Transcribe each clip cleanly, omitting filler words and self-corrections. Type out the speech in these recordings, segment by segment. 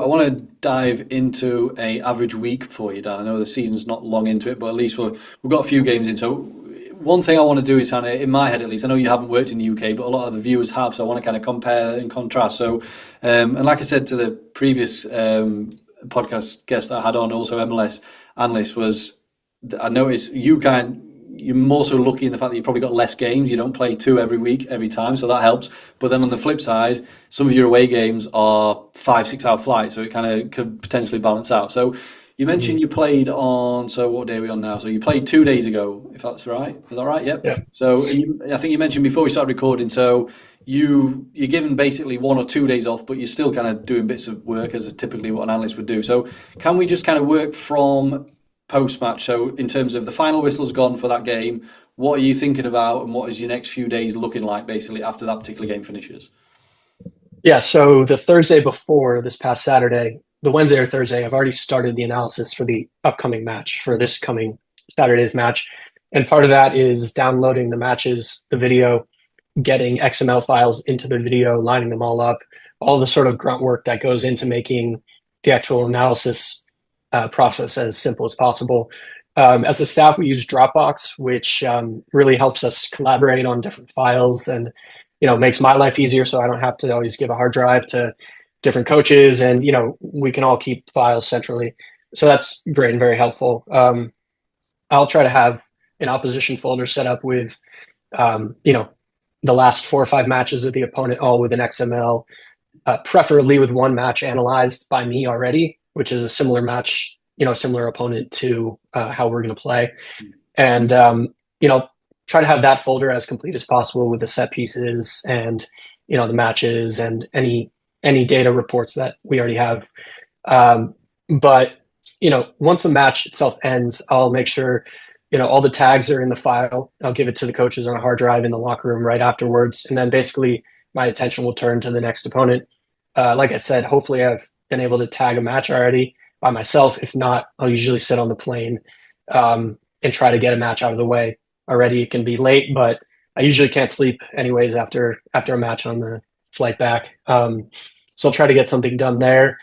I want to dive into a average week for you, Dan. I know the season's not long into it, but at least we've got a few games in. So one thing I want to do is kind of, in my head at least, I know you haven't worked in the UK, but a lot of the viewers have, so I want to kind of compare and contrast. So, and like I said to the previous podcast guest that I had on, also MLS analyst, was I noticed you're more so lucky in the fact that you've probably got less games. You don't play two every week, every time, so that helps. But then on the flip side, some of your away games are 5, 6 hour flights, so it kind of could potentially balance out. So you mentioned you played on, so what day are we on now? So you played 2 days ago, if that's right. Is that right? Yep. Yeah. So I think you mentioned before we started recording, so you're given basically 1 or 2 days off, but you're still kind of doing bits of work as typically what an analyst would do. So can we just kind of work from post match? So in terms of the final whistle's gone for that game, what are you thinking about, and what is your next few days looking like basically after that particular game finishes? Yeah. So the Thursday before this past Saturday, the Wednesday or Thursday, I've already started the analysis for the upcoming match, for this coming Saturday's match. And part of that is downloading the matches, the video, getting XML files into the video, lining them all up, all the sort of grunt work that goes into making the actual analysis process as simple as possible. As a staff, we use Dropbox, which really helps us collaborate on different files and makes my life easier, so I don't have to always give a hard drive to different coaches, and we can all keep files centrally. So that's great and very helpful. I'll try to have an opposition folder set up with the last 4 or 5 matches of the opponent all with an XML, preferably with one match analyzed by me already, which is a similar match, similar opponent to how we're going to play. And, try to have that folder as complete as possible with the set pieces and, the matches and any data reports that we already have. But, once the match itself ends, I'll make sure, all the tags are in the file. I'll give it to the coaches on a hard drive in the locker room right afterwards. And then basically my attention will turn to the next opponent. Like I said, hopefully I've been able to tag a match already by myself. If not, I'll usually sit on the plane and try to get a match out of the way already. It can be late, but I usually can't sleep anyways after a match on the flight back. So I'll try to get something done there.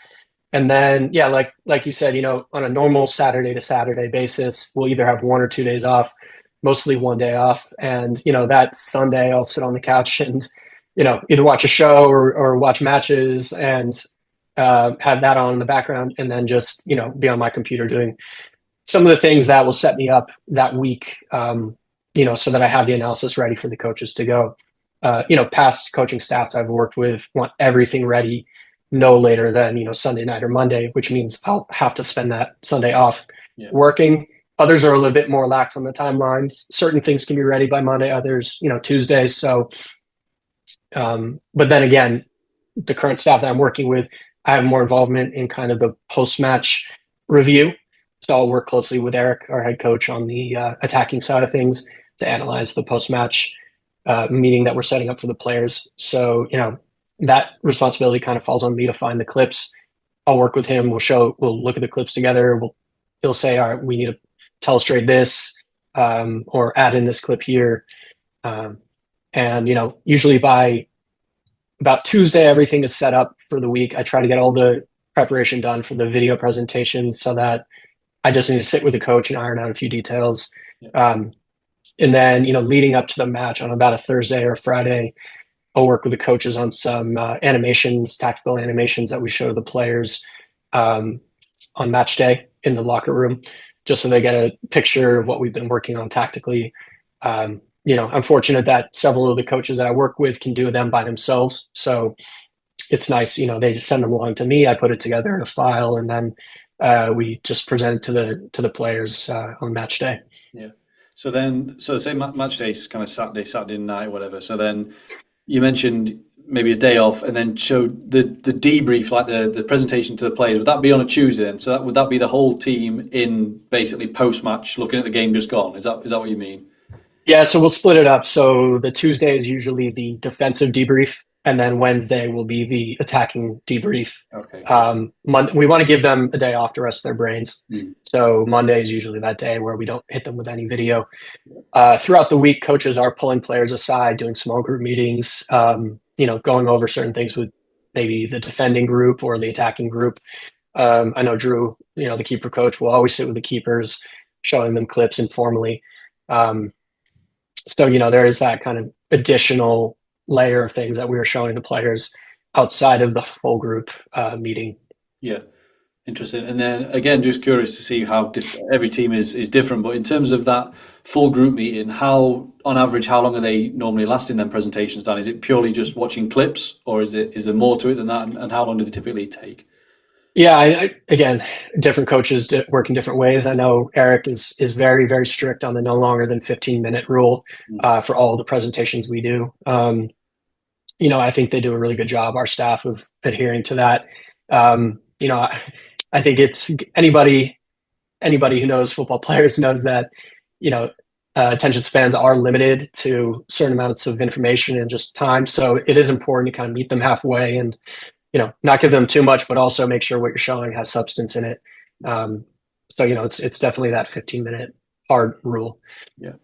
And then, yeah, like you said, on a normal Saturday to Saturday basis, we'll either have 1 or 2 days off, mostly one day off. And, that Sunday I'll sit on the couch and, either watch a show or watch matches and have that on in the background, and then just, be on my computer doing some of the things that will set me up that week, so that I have the analysis ready for the coaches to go. Past coaching staffs I've worked with want everything ready no later than, Sunday night or Monday, which means I'll have to spend that Sunday off working. Others are a little bit more lax on the timelines. Certain things can be ready by Monday, others, Tuesdays. So, but then again, the current staff that I'm working with, I have more involvement in kind of the post-match review. So I'll work closely with Eric, our head coach, on the attacking side of things to analyze the post-match meeting that we're setting up for the players. So, that responsibility kind of falls on me to find the clips. I'll work with him. We'll look at the clips together. He'll say, all right, we need to illustrate this or add in this clip here. And, usually by about Tuesday, everything is set up for the week. I try to get all the preparation done for the video presentation so that I just need to sit with the coach and iron out a few details. And then, leading up to the match on about a Thursday or Friday, I'll work with the coaches on some animations, tactical animations that we show the players on match day in the locker room, just so they get a picture of what we've been working on tactically. I'm fortunate that several of the coaches that I work with can do them by themselves. So it's nice, they just send them along to me. I put it together in a file, and then we just present it to the players on match day. Yeah. So say match day's kind of Saturday night, whatever. So then you mentioned maybe a day off, and then show the debrief, like the presentation to the players. Would that be on a Tuesday then? So would that be the whole team in basically post-match looking at the game just gone? Is that what you mean? Yeah, so we'll split it up. So the Tuesday is usually the defensive debrief, and then Wednesday will be the attacking debrief. Okay. We want to give them a day off to rest their brains. So Monday is usually that day where we don't hit them with any video. Throughout the week, coaches are pulling players aside, doing small group meetings, going over certain things with maybe the defending group or the attacking group. I know Drew, the keeper coach, will always sit with the keepers, showing them clips informally. Um, so, there is that kind of additional layer of things that we were showing the players outside of the full group meeting. Yeah. Interesting. And then again, just curious to see how every team is different. But in terms of that full group meeting, how on average, how long are they normally lasting them presentations, Dan? Is it purely just watching clips, or is there more to it than that? And how long do they typically take? Yeah, again, different coaches work in different ways. I know Eric is very, very strict on the no longer than 15-minute rule Mm. for all the presentations we do. I think they do a really good job, our staff, of adhering to that. I think it's anybody who knows football players knows that you know attention spans are limited to certain amounts of information and just time. So it is important to kind of meet them halfway and not give them too much, but also make sure what you're showing has substance in it. So it's definitely that 15-minute hard rule. Yeah.